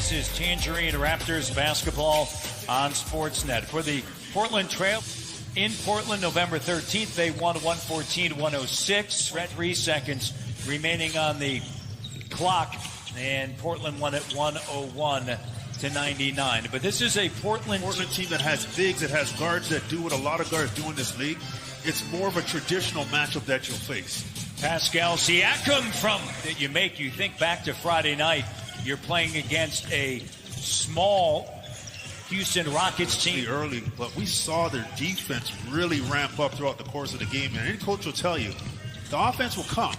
This is Tangerine Raptors basketball on Sportsnet. For the Portland Trail in Portland, November 13th, they won 114-106. 3 seconds remaining on the clock, and Portland won at 101-99. But this is a Portland team that has bigs, that has guards that do what a lot of guards do in this league. It's more of a traditional matchup that you'll face. Pascal Siakam that you think back to Friday night. You're playing against a small Houston Rockets team. Early, but we saw their defense really ramp up throughout the course of the game. And any coach will tell you, the offense will come.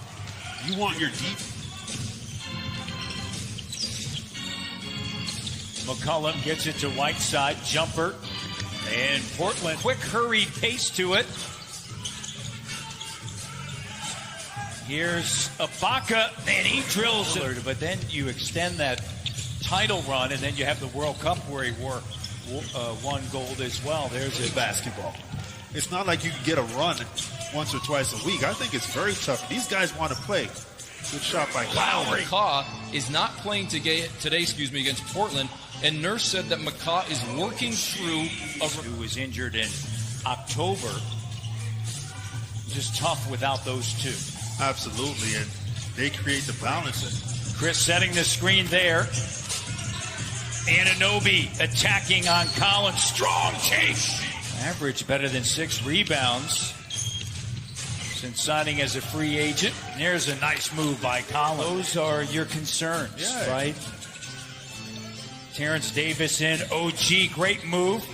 You want your deep. McCollum gets it to Whiteside, jumper, and Portland, quick hurried pace to it. Here's Ibaka, and he drills it. But then you extend that title run, and then you have the World Cup where he won gold as well. There's a basketball. It's not like you can get a run once or twice a week. I think it's very tough. These guys want to play. Good shot by Lowry. McCaw is not playing today, against Portland, and Nurse said that McCaw is working through who was injured in October. Just tough without those two. Absolutely, and they create the balance. Chris setting the screen there. Anunoby attacking on Collins. Strong chase. Average better than 6 rebounds since signing as a free agent. There's a nice move by Collins. Those are your concerns, right? Terrence Davis in. OG, great move.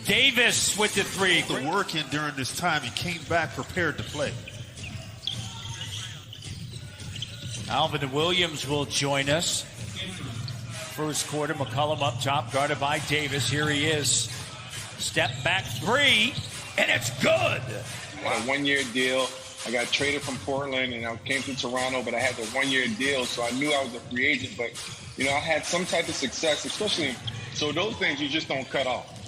Davis with the 3. The work in during this time, he came back prepared to play. Alvin Williams will join us. First quarter, McCollum up top, guarded by Davis. Here he is. Step back 3, and it's good. I had a 1-year deal. I got traded from Portland, and I came to Toronto, but I had the 1-year deal, so I knew I was a free agent. But, I had some type of success, especially. So those things you just don't cut off.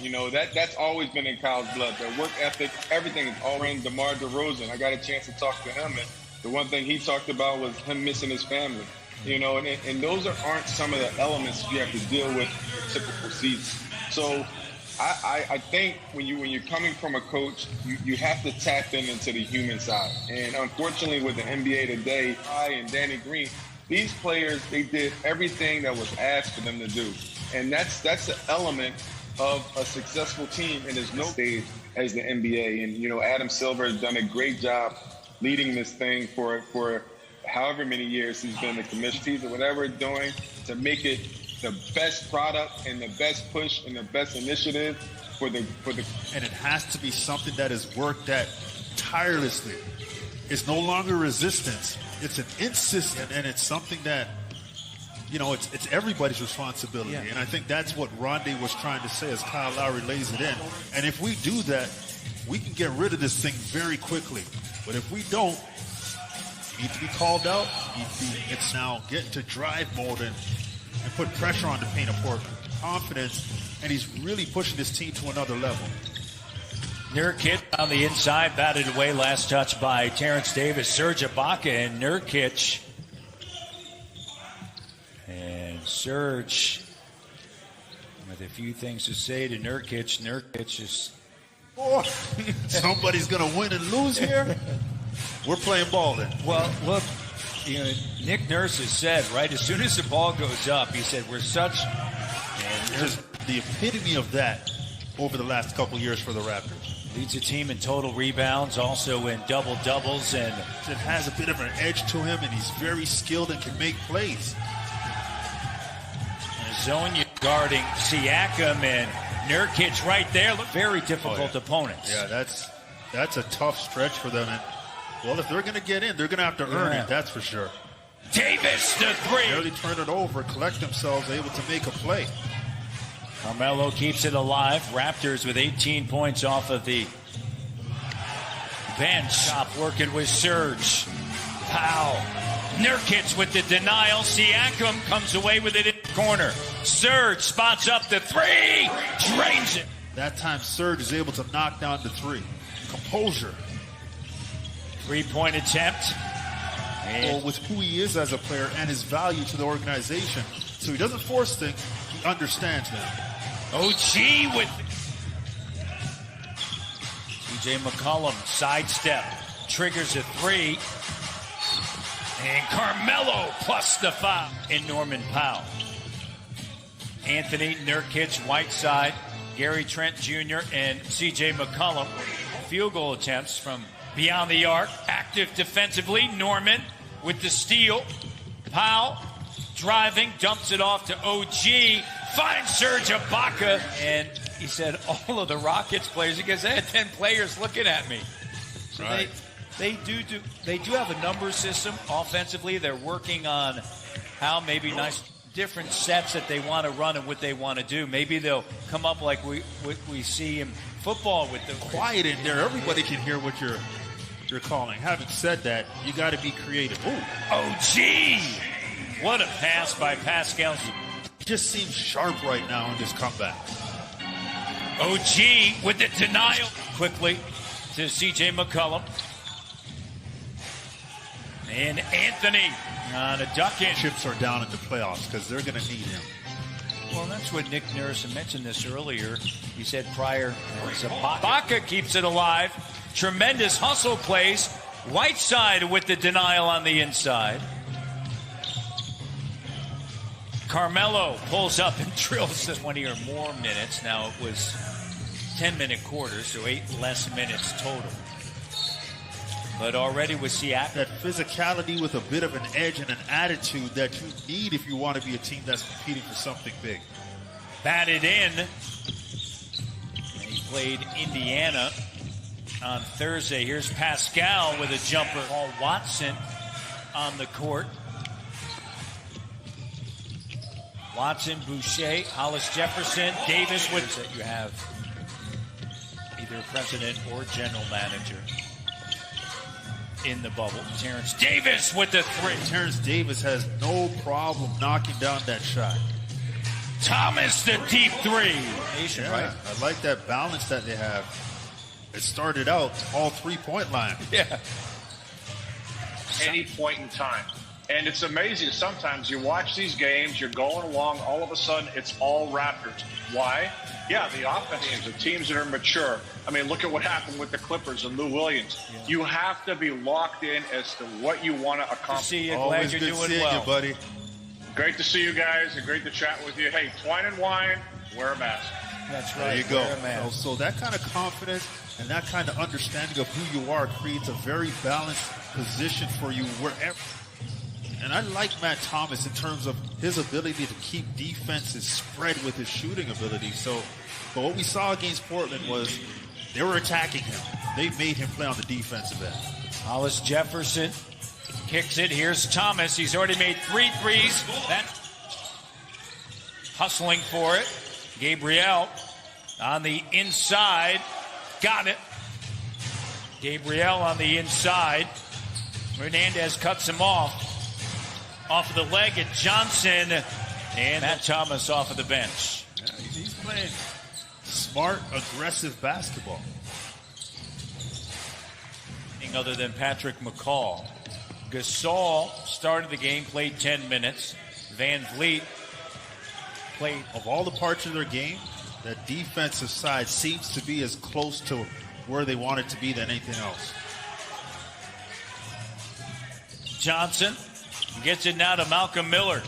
That's always been in Kyle's blood. The work ethic, everything is all in. DeMar DeRozan, I got a chance to talk to him, and the one thing he talked about was him missing his family. And those aren't some of the elements you have to deal with in typical seasons. So I think when you're coming from a coach, you have to tap into the human side. And unfortunately, with the NBA today, I and Danny Green, these players, they did everything that was asked for them to do. And that's an element of a successful team, and there's no stage as the NBA. And, Adam Silver has done a great job leading this thing for however many years he's been the commissioner or whatever it's doing to make it the best product and the best push and the best initiative for the. And it has to be something that is worked at tirelessly. It's no longer resistance. It's an insistence, and it's something that, it's everybody's responsibility. Yeah. And I think that's what Rondé was trying to say as Kyle Lowry lays it in. And if we do that, we can get rid of this thing very quickly. But if we don't, need to be called out. It's now getting to drive mode and put pressure on the paint of Portland. Confidence, and he's really pushing his team to another level. Nurkic on the inside, batted away. Last touch by Terrence Davis. Serge Ibaka and Nurkic. And Serge with a few things to say to Nurkic. Nurkic is... Oh, somebody's going to win and lose here? We're playing ball then. Well, look, Nick Nurse has said, right, as soon as the ball goes up, he said, we're such... And just the epitome of that over the last couple years for the Raptors. Leads the team in total rebounds, also in double-doubles, and it has a bit of an edge to him, and he's very skilled and can make plays. Zonia guarding Siakam, and Nurkic right there. Look, very difficult opponents. Yeah, that's a tough stretch for them. And, well, if they're going to get in, they're going to have to earn it, that's for sure. Davis, the 3. Barely turn it over, collect themselves, able to make a play. Carmelo keeps it alive. Raptors with 18 points off of the bench. Stop working with Serge. Powell. Nurkic with the denial. Siakam comes away with it in the corner. Serge spots up the 3. Drains it. That time Serge is able to knock down the 3. Composure. 3-point attempt. Well, with who he is as a player and his value to the organization, So he doesn't force things. He understands them. OG with C.J. McCollum sidestep, triggers a three, and Carmelo plus the foul in Norman Powell. Anthony, Nurkic, Whiteside, Gary Trent Jr., and C.J. McCollum. Field goal attempts from beyond the arc. Active defensively. Norman with the steal. Powell driving, dumps it off to OG. Finds Serge Ibaka. And he said all of the Rockets players, because they had 10 players looking at me. So right. They do have a number system offensively. They're working on how maybe different sets that they want to run and what they want to do. Maybe they'll come up like we see in football with the quiet in there. Everybody can hear what you're calling. Having said that, you got to be creative. Ooh. OG! What a pass by Pascal. He just seems sharp right now in this comeback. OG with the denial. Quickly to C.J. McCollum. And Anthony on a duck-in. Chips are down in the playoffs because they're going to need him. Well, that's what Nick Nurse mentioned this earlier. He said prior, Ibaka keeps it alive. Tremendous hustle plays. Whiteside with the denial on the inside. Carmelo pulls up and drills 20 or more minutes. Now it was 10-minute quarters, so 8 less minutes total. But already with Seattle. That physicality with a bit of an edge and an attitude that you need if you want to be a team that's competing for something big. Batted in. And he played Indiana on Thursday. Here's Pascal with a jumper. Paul Watson on the court. Watson, Boucher, Hollis Jefferson, Davis with that you have either president or general manager in the bubble. Terrence Davis with the three. Terrence Davis has no problem knocking down that shot. Thomas the deep three. Yeah, right? I like that balance that they have. It started out all three-point line. Yeah. Any point in time. And it's amazing. Sometimes you watch these games, you're going along, all of a sudden it's all Raptors. Why? Yeah, the offense teams, the teams that are mature. I mean, look at what happened with the Clippers and Lou Williams. Yeah. You have to be locked in as to what you want to accomplish. See you. Always glad you're good doing seeing well. you, buddy. Great to see you guys and great to chat with you. Hey, twine and wine, wear a mask. That's right. There you go. So that kind of confidence and that kind of understanding of who you are creates a very balanced position for you wherever. And I like Matt Thomas in terms of his ability to keep defenses spread with his shooting ability. But what we saw against Portland was they were attacking him. They made him play on the defensive end. Hollis Jefferson kicks it. Here's Thomas. He's already made 3 threes. That hustling for it. Gabriel on the inside. Got it. Gabriel on the inside. Hernandez cuts him off. Off of the leg at Johnson. And Matt Thomas off of the bench. Yeah, he's playing smart, aggressive basketball. Other than Patrick McCall. Gasol started the game, played 10 minutes. Van Vliet played. Of all the parts of their game, that defensive side seems to be as close to where they want it to be than anything else. Johnson gets it now to Malcolm Miller.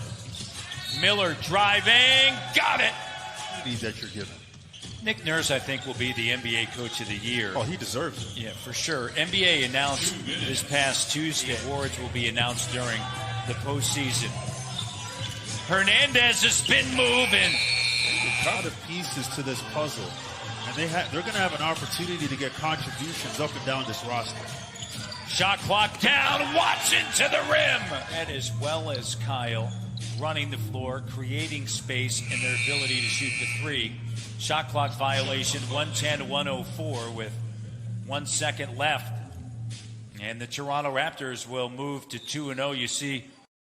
Miller driving, got it. That you're giving. Nick Nurse, I think, will be the NBA Coach of the Year. Oh, he deserves it. Yeah, for sure. NBA announced this past Tuesday. Awards will be announced during the postseason. Hernandez, a spin move, and a lot of pieces to this puzzle, and they're going to have an opportunity to get contributions up and down this roster. Shot clock down, Watson to the rim. And as well as Kyle running the floor, creating space, and their ability to shoot the three. Shot clock violation, 110-104 with 1 second left. And the Toronto Raptors will move to 2-0. You see